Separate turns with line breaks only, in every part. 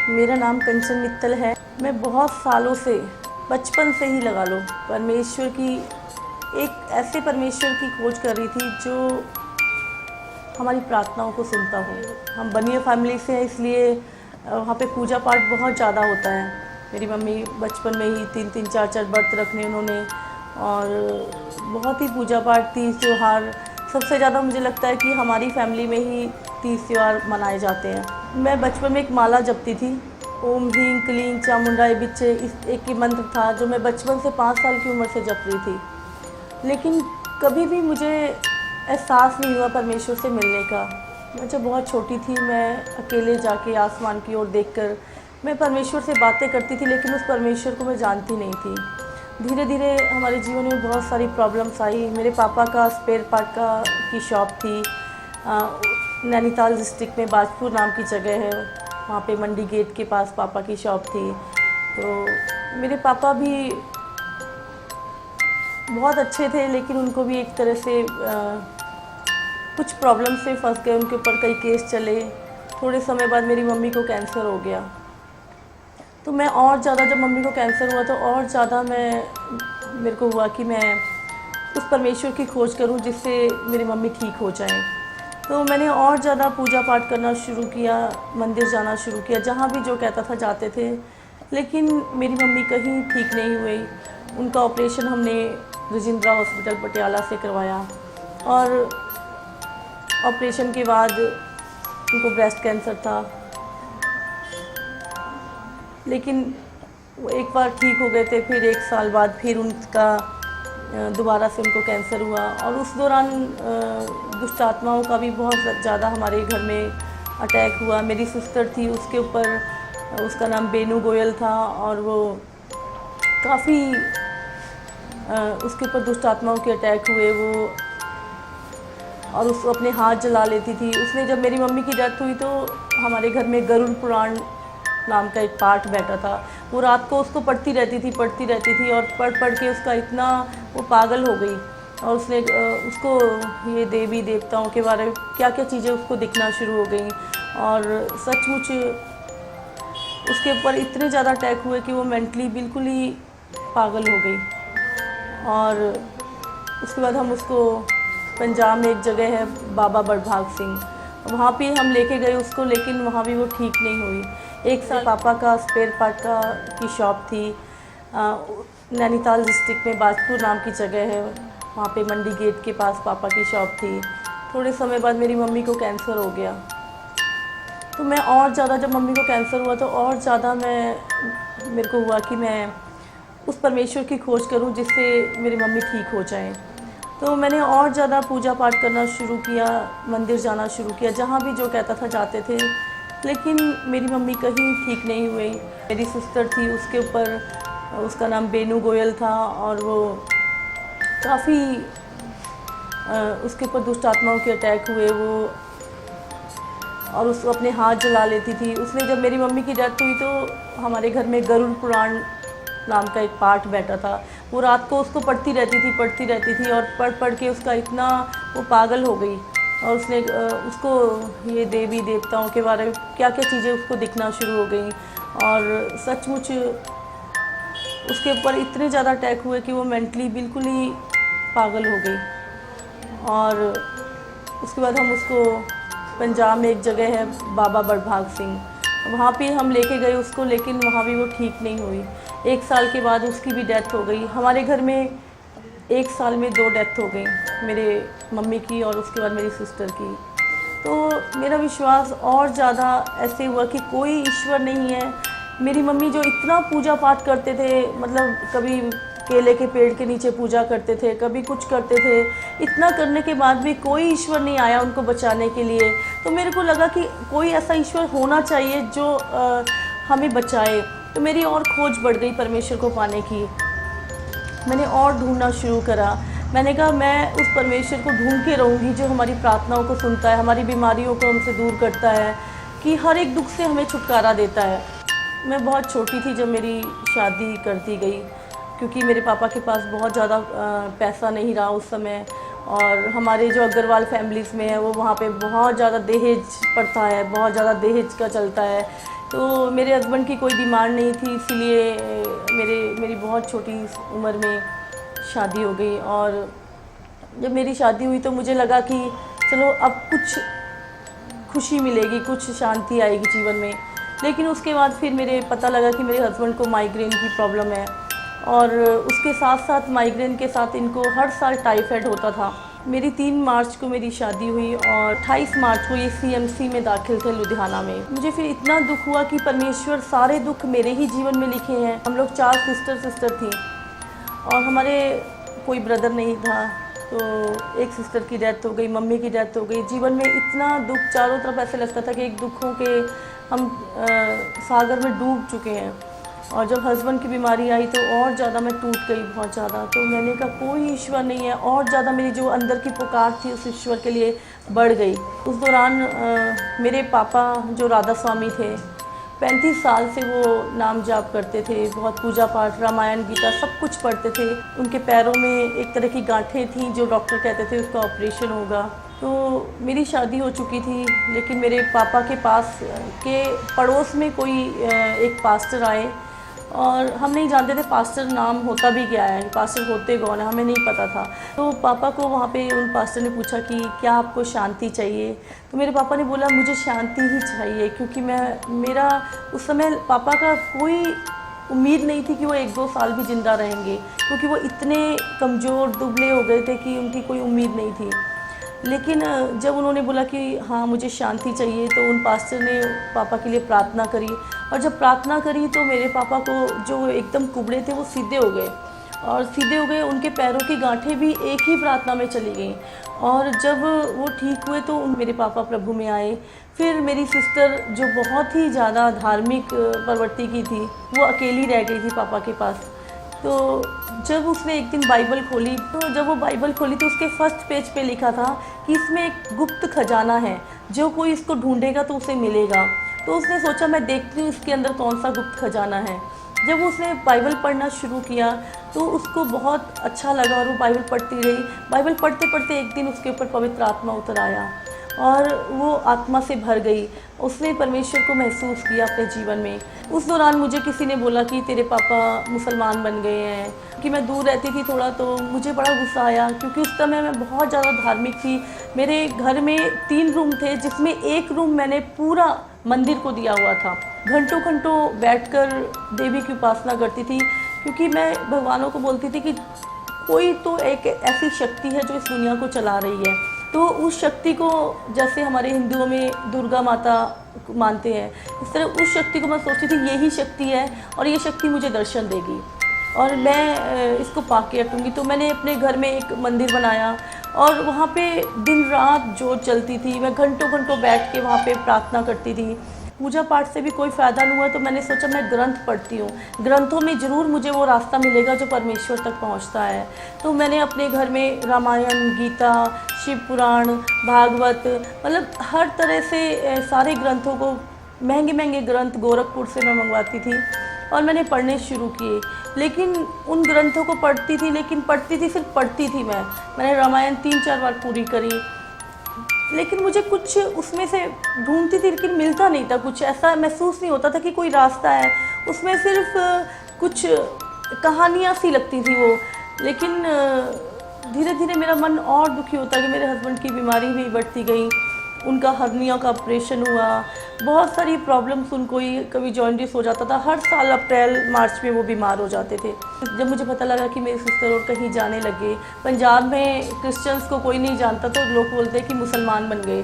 मेरा नाम कंचन मित्तल है। मैं बहुत सालों से, बचपन से ही लगा लो, परमेश्वर की एक ऐसे परमेश्वर की खोज कर रही थी जो हमारी प्रार्थनाओं को सुनता हो। हम बनिया फैमिली से हैं, इसलिए वहाँ पे पूजा पाठ बहुत ज़्यादा होता है। मेरी मम्मी बचपन में ही 3-3 4-4 व्रत रखने उन्होंने, और बहुत ही पूजा पाठ, तीज त्यौहार सबसे ज़्यादा मुझे लगता है कि हमारी फैमिली में ही तीज त्यौहार मनाए जाते हैं। मैं बचपन में एक माला जपती थी, ओम ह्रीं क्लीं चामुंडाय बिच्चे, इस एक ही मंत्र था जो मैं बचपन से 5 साल की उम्र से जप रही थी। लेकिन कभी भी मुझे एहसास नहीं हुआ परमेश्वर से मिलने का। मैं जब बहुत छोटी थी, मैं अकेले जाके आसमान की ओर देखकर मैं परमेश्वर से बातें करती थी, लेकिन उस परमेश्वर को मैं जानती नहीं थी। धीरे धीरे हमारे जीवन में बहुत सारी प्रॉब्लम्स आई। मेरे पापा का स्पेयर पार्ट की शॉप थी, नैनीताल डिस्ट्रिक्ट में बाजपुर नाम की जगह है, वहाँ पे मंडी गेट के पास पापा की शॉप थी। तो मेरे पापा भी बहुत अच्छे थे, लेकिन उनको भी एक तरह से कुछ प्रॉब्लम से फंस गए, उनके ऊपर कई केस चले। थोड़े समय बाद मेरी मम्मी को कैंसर हो गया। तो मैं और ज़्यादा, जब मम्मी को कैंसर हुआ तो और ज़्यादा मेरे को हुआ कि मैं उस परमेश्वर की खोज करूं जिससे मेरी मम्मी ठीक हो जाए। तो मैंने और ज़्यादा पूजा पाठ करना शुरू किया, मंदिर जाना शुरू किया, जहाँ भी जो कहता था जाते थे। लेकिन मेरी मम्मी कहीं ठीक नहीं हुई। उनका ऑपरेशन हमने रजिंद्रा हॉस्पिटल पटियाला से करवाया, और ऑपरेशन के बाद उनको ब्रेस्ट कैंसर था। लेकिन वो एक बार ठीक हो गए थे, फिर 1 साल बाद फिर उनका दोबारा से उनको कैंसर हुआ। और उस दौरान दुष्ट आत्माओं का भी बहुत ज़्यादा हमारे घर में अटैक हुआ। मेरी सिस्टर थी, उसके ऊपर, उसका नाम बेनू गोयल था, और वो काफ़ी उसके ऊपर दुष्ट आत्माओं के अटैक हुए। वो और उसको अपने हाथ जला लेती थी। उसने, जब मेरी मम्मी की डेथ हुई तो हमारे घर में गरुड़ पुराण नाम का एक पाठ बैठा था। वो रात को उसको पढ़ती रहती थी, और पढ़ के उसका इतना वो पागल हो गई, और उसने उसको ये देवी देवताओं के बारे में क्या क्या चीज़ें उसको दिखना शुरू हो गई। और सचमुच उसके ऊपर इतने ज़्यादा अटैक हुए कि वो मेंटली बिल्कुल ही पागल हो गई। और उसके बाद हम उसको, पंजाब में एक जगह है बाबा बड़भाग सिंह, वहाँ पे हम लेके गए उसको, लेकिन वहाँ भी वो ठीक नहीं हुई। 1 साल पापा का स्पेयर पार्ट की शॉप थी, नैनीताल डिस्ट्रिक्ट में बाजपुर नाम की जगह है, वहाँ पे मंडी गेट के पास पापा की शॉप थी। थोड़े समय बाद मेरी मम्मी को कैंसर हो गया। तो मैं और ज़्यादा, जब मम्मी को कैंसर हुआ तो और ज़्यादा मेरे को हुआ कि मैं उस परमेश्वर की खोज करूं जिससे मेरी मम्मी ठीक हो जाए। तो मैंने और ज़्यादा पूजा पाठ करना शुरू किया, मंदिर जाना शुरू किया, जहाँ भी जो कहता था जाते थे। लेकिन मेरी मम्मी कहीं ठीक नहीं हुई। मेरी सिस्टर थी, उसके ऊपर, उसका नाम बेनू गोयल था, और वो काफ़ी उसके ऊपर दुष्ट आत्माओं के अटैक हुए। वो और उसको अपने हाथ जला लेती थी। उसने, जब मेरी मम्मी की डेथ हुई तो हमारे घर में गरुड़ पुराण नाम का एक पाठ बैठा था। वो रात को उसको पढ़ती रहती थी, और पढ़ के उसका इतना वो पागल हो गई, और उसने उसको ये देवी देवताओं के बारे में क्या क्या चीज़ें उसको दिखना शुरू हो गई। और सचमुच उसके ऊपर इतने ज़्यादा अटैक हुए कि वो मेंटली बिल्कुल ही पागल हो गई। और उसके बाद हम उसको, पंजाब में एक जगह है बाबा बड़भाग सिंह, वहाँ पे हम लेके गए उसको, लेकिन वहाँ भी वो ठीक नहीं हुई। 1 साल के बाद उसकी भी डेथ हो गई। हमारे घर में 1 साल में 2 डेथ हो गई, मेरे मम्मी की और उसके बाद मेरी सिस्टर की। तो मेरा विश्वास और ज़्यादा ऐसे हुआ कि कोई ईश्वर नहीं है। मेरी मम्मी जो इतना पूजा पाठ करते थे, मतलब कभी केले के पेड़ के नीचे पूजा करते थे, कभी कुछ करते थे, इतना करने के बाद भी कोई ईश्वर नहीं आया उनको बचाने के लिए। तो मेरे को लगा कि कोई ऐसा ईश्वर होना चाहिए जो हमें बचाए। तो मेरी और खोज बढ़ गई परमेश्वर को पाने की। मैंने और ढूंढना शुरू करा। मैंने कहा मैं उस परमेश्वर को ढूंढ के रहूँगी जो हमारी प्रार्थनाओं को सुनता है, हमारी बीमारियों को हमसे दूर करता है, कि हर एक दुख से हमें छुटकारा देता है। मैं बहुत छोटी थी जब मेरी शादी कर दी गई, क्योंकि मेरे पापा के पास बहुत ज़्यादा पैसा नहीं रहा उस समय। और हमारे जो अग्रवाल फैमिलीज़ में है, वो वहाँ पे बहुत ज़्यादा दहेज प्रथा है, बहुत ज़्यादा दहेज का चलता है तो मेरे हस्बैंड की कोई डिमांड नहीं थी, इसीलिए मेरी बहुत छोटी उम्र में शादी हो गई। और जब मेरी शादी हुई तो मुझे लगा कि चलो अब कुछ खुशी मिलेगी, कुछ शांति आएगी जीवन में। लेकिन उसके बाद फिर मेरे पता लगा कि मेरे हस्बैंड को माइग्रेन की प्रॉब्लम है, और उसके साथ साथ माइग्रेन के साथ इनको हर साल टाइफाइड होता था। मेरी 3 मार्च को मेरी शादी हुई और 28 मार्च को ये सीएमसी में दाखिल थे लुधियाना में। मुझे फिर इतना दुख हुआ कि परमेश्वर सारे दुख मेरे ही जीवन में लिखे हैं। हम लोग 4 सिस्टर थी और हमारे कोई ब्रदर नहीं था। तो एक सिस्टर की डेथ हो गई, मम्मी की डेथ हो गई। जीवन में इतना दुख, चारों तरफ ऐसे लगता था कि एक दुखों के हम सागर में डूब चुके हैं। और जब हस्बैंड की बीमारी आई तो और ज़्यादा मैं टूट गई, बहुत ज़्यादा। तो मैंने कहा कोई ईश्वर नहीं है, और ज़्यादा मेरी जो अंदर की पुकार थी उस ईश्वर के लिए बढ़ गई। उस दौरान मेरे पापा जो राधा स्वामी थे, 35 साल से वो नाम जाप करते थे, बहुत पूजा पाठ, रामायण गीता सब कुछ पढ़ते थे। उनके पैरों में एक तरह की गांठें थीं जो डॉक्टर कहते थे उसका ऑपरेशन होगा। तो मेरी शादी हो चुकी थी, लेकिन मेरे पापा के पास के पड़ोस में कोई एक पास्टर आए, और हम नहीं जानते थे पास्टर नाम होता भी क्या है, पास्टर होते कौन है, हमें नहीं पता था। तो पापा को वहाँ पे उन पास्टर ने पूछा कि क्या आपको शांति चाहिए। तो मेरे पापा ने बोला मुझे शांति ही चाहिए, क्योंकि मेरा उस समय पापा का कोई उम्मीद नहीं थी कि वो 1-2 साल भी ज़िंदा रहेंगे, क्योंकि वो इतने कमज़ोर दुबले हो गए थे कि उनकी कोई उम्मीद नहीं थी। लेकिन जब उन्होंने बोला कि हाँ मुझे शांति चाहिए, तो उन पास्टर ने पापा के लिए प्रार्थना करी, और जब प्रार्थना करी तो मेरे पापा को जो एकदम कुबड़े थे वो सीधे हो गए, और सीधे हो गए। उनके पैरों की गांठें भी एक ही प्रार्थना में चली गई, और जब वो ठीक हुए तो मेरे पापा प्रभु में आए। फिर मेरी सिस्टर जो बहुत ही ज़्यादा धार्मिक प्रवृत्ति की थी, वो अकेली रह गई थी पापा के पास। तो जब उसने एक दिन बाइबल खोली, तो जब वो बाइबल खोली तो उसके फर्स्ट पेज पे लिखा था कि इसमें एक गुप्त खजाना है, जो कोई इसको ढूंढेगा तो उसे मिलेगा। तो उसने सोचा मैं देखती हूँ इसके अंदर कौन सा गुप्त खजाना है। जब उसने बाइबल पढ़ना शुरू किया तो उसको बहुत अच्छा लगा, और वो बाइबल पढ़ती रही। बाइबल पढ़ते पढ़ते एक दिन उसके ऊपर पवित्र आत्मा उतर आया, और वो आत्मा से भर गई। उसने परमेश्वर को महसूस किया अपने जीवन में। उस दौरान मुझे किसी ने बोला कि तेरे पापा मुसलमान बन गए हैं, कि मैं दूर रहती थी थोड़ा, तो मुझे बड़ा गुस्सा आया, क्योंकि उस समय मैं बहुत ज़्यादा धार्मिक थी। मेरे घर में 3 रूम थे, जिसमें एक रूम मैंने पूरा मंदिर को दिया हुआ था। घंटों घंटों बैठकर देवी की उपासना करती थी, क्योंकि मैं भगवानों को बोलती थी कि कोई तो एक ऐसी शक्ति है जो इस दुनिया को चला रही है। तो उस शक्ति को, जैसे हमारे हिंदुओं में दुर्गा माता मानते हैं, इस तरह उस शक्ति को मैं सोचती थी यही शक्ति है, और ये शक्ति मुझे दर्शन देगी और मैं इसको पाके रखूँगी। तो मैंने अपने घर में एक मंदिर बनाया, और वहाँ पे दिन रात जोत चलती थी। मैं घंटों घंटों बैठ के वहाँ पे प्रार्थना करती थी। पूजा पाठ से भी कोई फ़ायदा नहीं हुआ, तो मैंने सोचा मैं ग्रंथ पढ़ती हूँ, ग्रंथों में ज़रूर मुझे वो रास्ता मिलेगा जो परमेश्वर तक पहुँचता है। तो मैंने अपने घर में रामायण, गीता, शिव पुराण, भागवत, मतलब हर तरह से सारे ग्रंथों को, महंगे महंगे ग्रंथ गोरखपुर से मैं मंगवाती थी, और मैंने पढ़ने शुरू किए। लेकिन उन ग्रंथों को पढ़ती थी, लेकिन पढ़ती थी, सिर्फ पढ़ती थी। मैंने रामायण 3-4 बार पूरी करी, लेकिन मुझे कुछ उसमें से ढूंढती थी, लेकिन मिलता नहीं था। कुछ ऐसा महसूस नहीं होता था कि कोई रास्ता है। उसमें सिर्फ कुछ कहानियाँ सी लगती थी वो। लेकिन धीरे धीरे मेरा मन और दुखी होता कि मेरे हस्बैंड की बीमारी भी बढ़ती गई। उनका हर्निया का ऑपरेशन हुआ, बहुत सारी प्रॉब्लम्स उनको ही, कभी जॉन्डिस हो जाता था। हर साल अप्रैल मार्च में वो बीमार हो जाते थे। जब मुझे पता लगा कि मेरी सिस्टर और कहीं जाने लगे, पंजाब में क्रिश्चियंस को कोई नहीं जानता, तो लोग बोलते कि मुसलमान बन गए।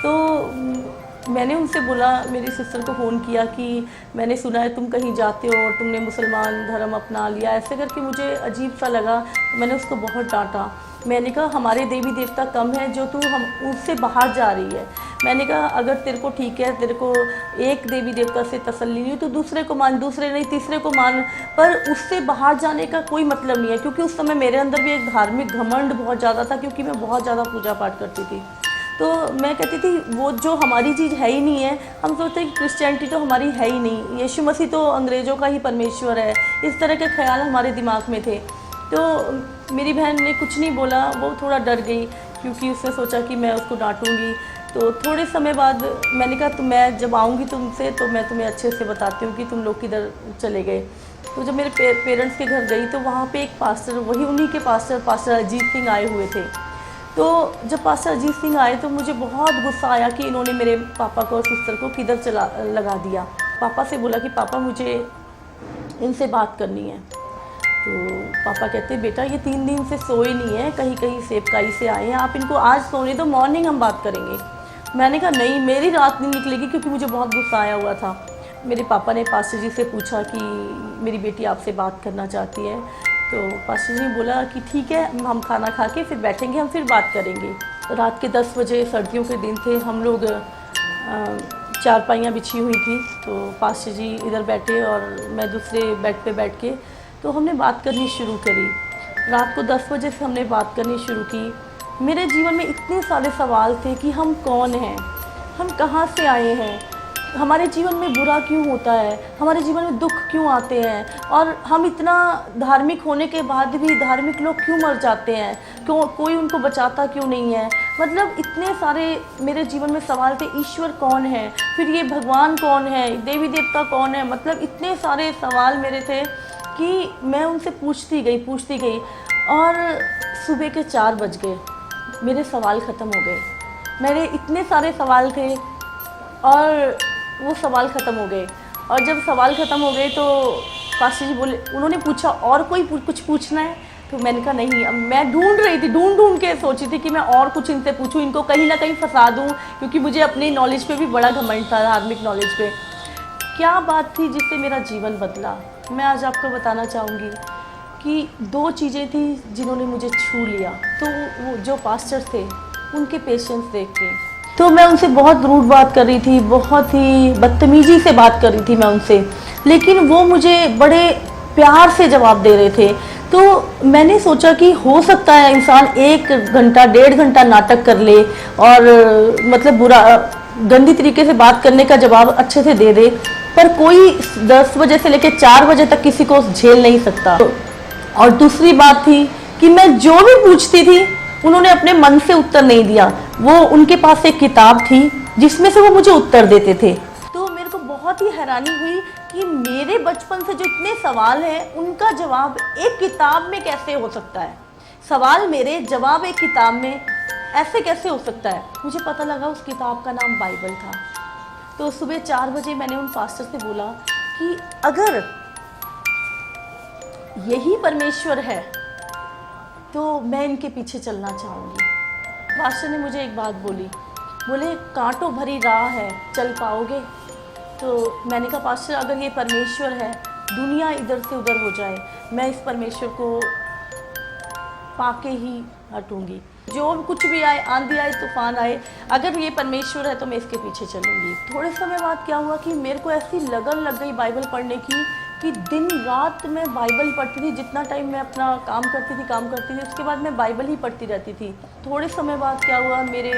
तो मैंने उनसे बोला, मेरी सिस्टर को फ़ोन किया कि मैंने सुना है तुम कहीं जाते हो और तुमने मुसलमान धर्म अपना लिया। ऐसे करके मुझे अजीब सा लगा। मैंने उसको बहुत डांटा। मैंने कहा हमारे देवी देवता कम हैं जो तू हम उससे बाहर जा रही है। मैंने कहा अगर तेरे को ठीक है, तेरे को एक देवी देवता से तसल्ली नहीं तो दूसरे को मान, दूसरे नहीं तीसरे को मान, पर उससे बाहर जाने का कोई मतलब नहीं है। क्योंकि उस समय मेरे अंदर भी एक धार्मिक घमंड बहुत ज़्यादा था, क्योंकि मैं बहुत ज़्यादा पूजा पाठ करती थी। तो मैं कहती थी वो जो हमारी चीज़ है ही नहीं है। हम सोचते हैं कि क्रिश्चियनिटी तो हमारी है ही नहीं, यीशु मसीह तो अंग्रेज़ों का ही परमेश्वर है। इस तरह के ख्याल हमारे दिमाग में थे। तो मेरी बहन ने कुछ नहीं बोला, वो थोड़ा डर गई, क्योंकि उसने सोचा कि मैं उसको डांटूंगी। तो थोड़े समय बाद मैंने कहा तो मैं जब आऊँगी तुमसे तो मैं तुम्हें अच्छे से बताती हूँ कि तुम लोग किधर चले गए। तो जब मेरे पेरेंट्स के घर गई तो वहाँ पे एक पास्टर, वही उन्हीं के पास्टर अजीत सिंह आए हुए थे। तो जब पास्टर अजीत सिंह आए तो मुझे बहुत गुस्सा आया कि इन्होंने मेरे पापा को और सिस्टर को किधर लगा दिया। पापा से बोला कि पापा मुझे इनसे बात करनी है। तो पापा कहते बेटा ये 3 दिन से सोए नहीं है, कहीं कहीं सेवकाई से आए हैं, आप इनको आज सोने दो, मॉर्निंग हम बात करेंगे। मैंने कहा नहीं, मेरी रात नहीं निकलेगी, क्योंकि मुझे बहुत गुस्सा आया हुआ था। मेरे पापा ने पास्टर जी से पूछा कि मेरी बेटी आपसे बात करना चाहती है। तो पास्टर जी ने बोला कि ठीक है, हम खाना खा के फिर बैठेंगे, हम फिर बात करेंगे। रात के 10 बजे, सर्दियों के दिन थे, हम लोग चारपाइयाँ बिछी हुई थी। तो पास्टर जी इधर बैठे और मैं दूसरे बेड पे बैठ के तो हमने बात करनी शुरू करी। रात को 10 बजे से हमने बात करनी शुरू की। मेरे जीवन में इतने सारे सवाल थे कि हम कौन हैं, हम कहाँ से आए हैं, हमारे जीवन में बुरा क्यों होता है, हमारे जीवन में दुख क्यों आते हैं, और हम इतना धार्मिक होने के बाद भी धार्मिक लोग क्यों मर जाते हैं, क्यों कोई उनको बचाता क्यों नहीं है। मतलब इतने सारे मेरे जीवन में सवाल थे। ईश्वर कौन है, फिर ये भगवान कौन है, देवी देवता कौन है, मतलब इतने सारे सवाल मेरे थे कि मैं उनसे पूछती गई और सुबह के 4 बज गए, मेरे सवाल ख़त्म हो गए। मेरे इतने सारे सवाल थे और वो सवाल ख़त्म हो गए। और जब सवाल ख़त्म हो गए तो पास्टर जी बोले, उन्होंने पूछा और कोई कुछ पूछना है। तो मैंने कहा नहीं। अब मैं ढूंढ रही थी, ढूंढ के सोची थी कि मैं और कुछ इनसे पूछूं, इनको कहीं ना कहीं फंसा दूं, क्योंकि मुझे अपनी नॉलेज पे भी बड़ा घमंड था, धार्मिक नॉलेज पे। क्या बात थी जिससे मेरा जीवन बदला, मैं आज आपको बताना चाहूँगी कि 2 चीज़ें थी जिन्होंने मुझे छू लिया। तो वो जो पास्टर थे, उनके पेशेंस देख के, तो मैं उनसे बहुत रूड बात कर रही थी, बहुत ही बदतमीजी से बात कर रही थी मैं उनसे, लेकिन वो मुझे बड़े प्यार से जवाब दे रहे थे। तो मैंने सोचा कि हो सकता है इंसान 1 घंटा 1.5 घंटा नाटक कर ले और मतलब बुरा गंदी तरीके से बात करने का जवाब अच्छे से दे दे, पर कोई 10 बजे से लेकर 4 बजे तक किसी को झेल नहीं सकता। और दूसरी बात थी कि मैं जो भी पूछती थी उन्होंने अपने मन से उत्तर नहीं दिया। वो उनके पास एक किताब थी जिसमें से वो मुझे उत्तर देते थे। तो मेरे को बहुत ही हैरानी हुई कि मेरे बचपन से जो इतने सवाल हैं उनका जवाब एक किताब में कैसे हो सकता है। सवाल मेरे, जवाब एक किताब में, ऐसे कैसे हो सकता है। मुझे पता लगा उस किताब का नाम बाइबल था। तो सुबह 4 बजे मैंने उन पास्टर से बोला कि अगर यही परमेश्वर है तो मैं इनके पीछे चलना चाहूँगी। पास्टर ने मुझे एक बात बोली, बोले कांटों भरी राह है, चल पाओगे। तो मैंने कहा पास्टर अगर ये परमेश्वर है, दुनिया इधर से उधर हो जाए, मैं इस परमेश्वर को पाके ही हटूँगी। जो कुछ भी आए, आंधी आए, तूफान आए, अगर ये परमेश्वर है तो मैं इसके पीछे चलूँगी। थोड़े समय बाद क्या हुआ कि मेरे को ऐसी लगन लग गई बाइबल पढ़ने की कि दिन रात मैं बाइबल पढ़ती थी। जितना टाइम मैं अपना काम करती थी, उसके बाद मैं बाइबल ही पढ़ती रहती थी। थोड़े समय बाद क्या हुआ, मेरे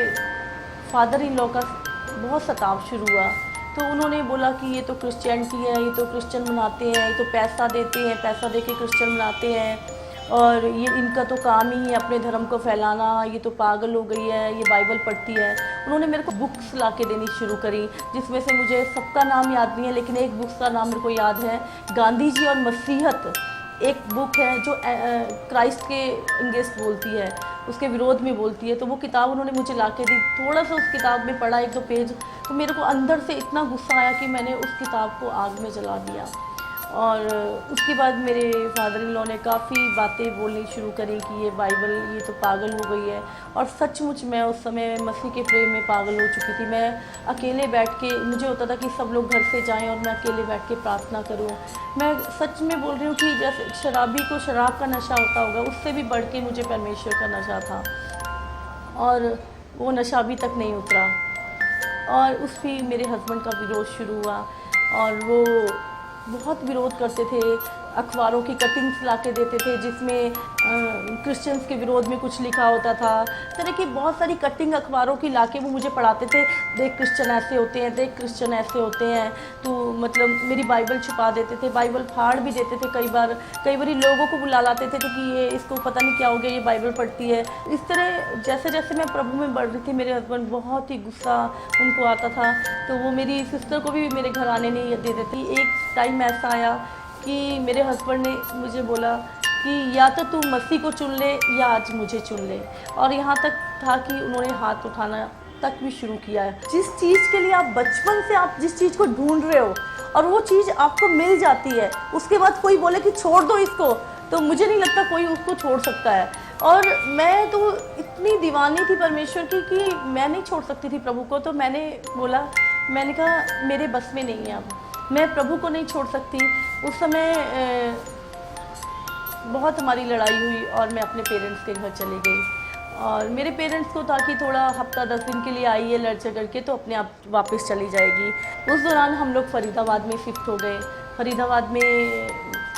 फादर इन लॉ का बहुत सताव शुरू हुआ। तो उन्होंने बोला कि ये तो क्रिश्चियनिटी है, ये तो क्रिश्चियन मनाते हैं, ये तो पैसा देते हैं, पैसा दे के क्रिश्चियन मनाते हैं, और ये इनका तो काम ही है अपने धर्म को फैलाना, ये तो पागल हो गई है, ये बाइबल पढ़ती है। उन्होंने मेरे को बुक्स ला के देनी शुरू करी, जिसमें से मुझे सबका नाम याद नहीं है, लेकिन एक बुक्स का नाम मेरे को याद है, गांधी जी और मसीहत। एक बुक है जो क्राइस्ट के अगेंस्ट बोलती है, उसके विरोध में बोलती है। तो वो किताब उन्होंने मुझे ला के दी। थोड़ा सा उस किताब में पढ़ा, 1-2 पेज, तो मेरे को अंदर से इतना गुस्सा आया कि मैंने उस किताब को आग में जला दिया। और उसके बाद मेरे फादर इन लॉ ने काफ़ी बातें बोलनी शुरू करी कि ये बाइबल, ये तो पागल हो गई है। और सचमुच मैं उस समय मसीह के प्रेम में पागल हो चुकी थी। मैं अकेले बैठ के, मुझे होता था कि सब लोग घर से जाएं और मैं अकेले बैठ के प्रार्थना करूं। मैं सच में बोल रही हूँ कि जैसे शराबी को शराब का नशा होता होगा, उससे भी बढ़ के मुझे परमेश्वर का नशा था, और वो नशा अभी तक नहीं उतरा। और उस भी मेरे हस्बैंड का विरोध शुरू हुआ, और वो बहुत विरोध करते थे अखबारों की कटिंग्स ला के देते थे जिसमें क्रिश्चियंस के विरोध में कुछ लिखा होता था। तरह की बहुत सारी कटिंग अखबारों की ला के वो मुझे पढ़ाते थे, देख क्रिश्चियन ऐसे होते हैं, देख क्रिश्चियन ऐसे होते हैं। तो मतलब मेरी बाइबल छुपा देते थे, बाइबल फाड़ भी देते थे कई बार लोगों को बुला लाते थे कि ये इसको पता नहीं क्या हो गया, ये बाइबल पढ़ती है। इस तरह जैसे जैसे मैं प्रभु में बढ़ रही थी, मेरे हस्बैंड बहुत ही गुस्सा उनको आता था, तो वो मेरी सिस्टर को भी मेरे घर आने नहीं देते थे। एक टाइम ऐसा आया कि मेरे हस्बैंड ने मुझे बोला कि या तो तू मसीह को चुन ले या आज मुझे चुन ले, और यहाँ तक था कि उन्होंने हाथ उठाना तक भी शुरू किया है। जिस चीज़ के लिए आप बचपन से आप जिस चीज़ को ढूंढ रहे हो और वो चीज़ आपको मिल जाती है, उसके बाद कोई बोले कि छोड़ दो इसको, तो मुझे नहीं लगता कोई उसको छोड़ सकता है। और मैं तो इतनी दीवानी थी परमेश्वर की कि मैं नहीं छोड़ सकती थी प्रभु को। तो मैंने बोला, मैंने कहा मेरे बस में नहीं है, अब मैं प्रभु को नहीं छोड़ सकती। उस समय बहुत हमारी लड़ाई हुई और मैं अपने पेरेंट्स के घर चली गई, और मेरे पेरेंट्स को था कि थोड़ा हफ्ता 10 दिन के लिए आई है लड़ झगड़ के, तो अपने आप वापस चली जाएगी। उस दौरान हम लोग फरीदाबाद में शिफ्ट हो गए। फरीदाबाद में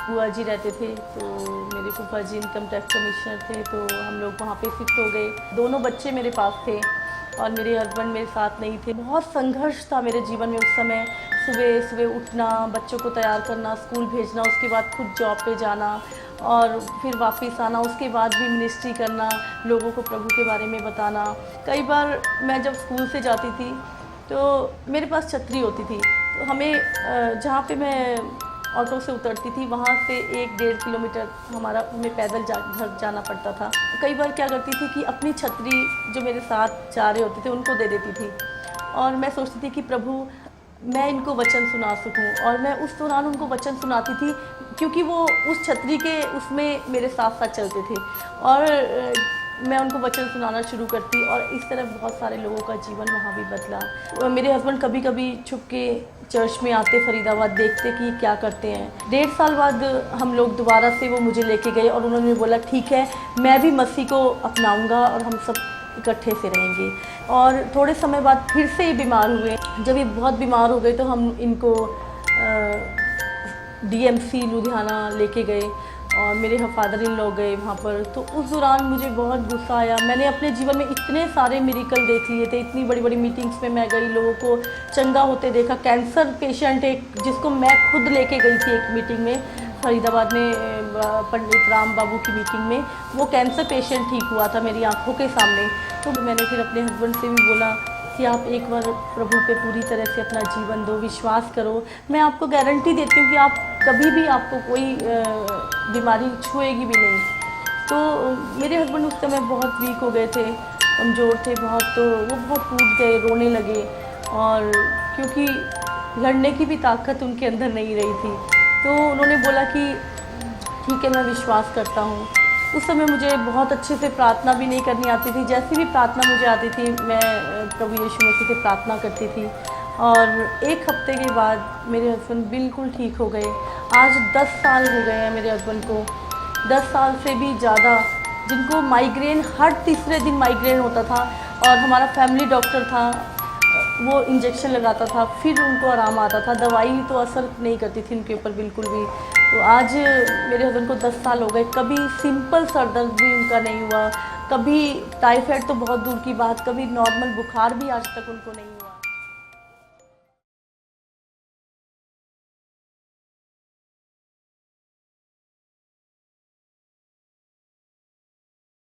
बुआ जी रहते थे, तो मेरे फूफा जी इनकम टैक्स कमिश्नर थे, तो हम लोग वहाँ पे शिफ्ट हो गए। दोनों बच्चे मेरे पास थे और मेरे हस्बैंड मेरे साथ नहीं थे। बहुत संघर्ष था मेरे जीवन में उस समय। सुबह सुबह उठना, बच्चों को तैयार करना, स्कूल भेजना, उसके बाद खुद जॉब पे जाना और फिर वापस आना, उसके बाद भी मिनिस्ट्री करना, लोगों को प्रभु के बारे में बताना। कई बार मैं जब स्कूल से जाती थी तो मेरे पास छतरी होती थी, तो हमें जहाँ पे मैं ऑटो से उतरती थी वहाँ से 1-1.5 किलोमीटर हमें पैदल घर जाना पड़ता था। कई बार क्या करती थी कि अपनी छतरी जो मेरे साथ जा रहे होते थे उनको दे देती थी, और मैं सोचती थी कि प्रभु मैं इनको वचन सुना सकूं, और मैं उस दौरान उनको वचन सुनाती थी क्योंकि वो उस छतरी के उसमें मेरे साथ साथ चलते थे, और मैं उनको वचन सुनाना शुरू करती, और इस तरह बहुत सारे लोगों का जीवन वहाँ भी बदला। मेरे हस्बैंड कभी कभी छुप के चर्च में आते, फरीदाबाद देखते कि क्या करते हैं। 1.5 साल बाद हम लोग दोबारा से वो मुझे लेके गए और उन्होंने बोला ठीक है, मैं भी मसीह को अपनाऊंगा और हम सब इकट्ठे से रहेंगे। और थोड़े समय बाद फिर से ये बीमार हुए। जब ये बहुत बीमार हो गए तो हम इनको DMC लुधियाना लेके गए और मेरे फादर इन लॉ गए वहाँ पर। तो उस दौरान मुझे बहुत गुस्सा आया। मैंने अपने जीवन में इतने सारे मिरेकल देख लिए थे, इतनी बड़ी बड़ी मीटिंग्स में मैं गई, लोगों को चंगा होते देखा। कैंसर पेशेंट एक जिसको मैं खुद लेके गई थी एक मीटिंग में फरीदाबाद में, पंडित राम बाबू की मीटिंग में, वो कैंसर पेशेंट ठीक हुआ था मेरी आंखों के सामने। तो मैंने फिर अपने हस्बैंड से भी बोला कि आप एक बार प्रभु पे पूरी तरह से अपना जीवन दो, विश्वास करो, मैं आपको गारंटी देती हूँ कि आप कभी भी आपको कोई बीमारी छुएगी भी नहीं। तो मेरे हस्बैंड उस समय बहुत वीक हो गए थे, कमज़ोर थे बहुत, तो वो बहुत टूट गए, रोने लगे, और क्योंकि लड़ने की भी ताकत उनके अंदर नहीं रही थी। तो उन्होंने बोला कि ठीक है, मैं विश्वास करता हूँ। उस समय मुझे बहुत अच्छे से प्रार्थना भी नहीं करनी आती थी। जैसी भी प्रार्थना मुझे आती थी मैं प्रभु यीशु मसीह से प्रार्थना करती थी, और 1 हफ्ते के बाद मेरे हस्बैंड बिल्कुल ठीक हो गए। आज 10 साल हो गए हैं मेरे हस्बैंड को, 10 साल से भी ज़्यादा, जिनको माइग्रेन हर तीसरे दिन माइग्रेन होता था, और हमारा फैमिली डॉक्टर था, वो इंजेक्शन लगाता था, फिर उनको आराम आता था। दवाई तो असर नहीं करती थी उनके ऊपर बिल्कुल भी। तो आज मेरे हस्बैंड को 10 साल हो गए, कभी सिंपल सर दर्द भी उनका नहीं हुआ, कभी टाइफाइड तो बहुत दूर की बात, कभी नॉर्मल बुखार भी आज तक उनको नहीं हुआ।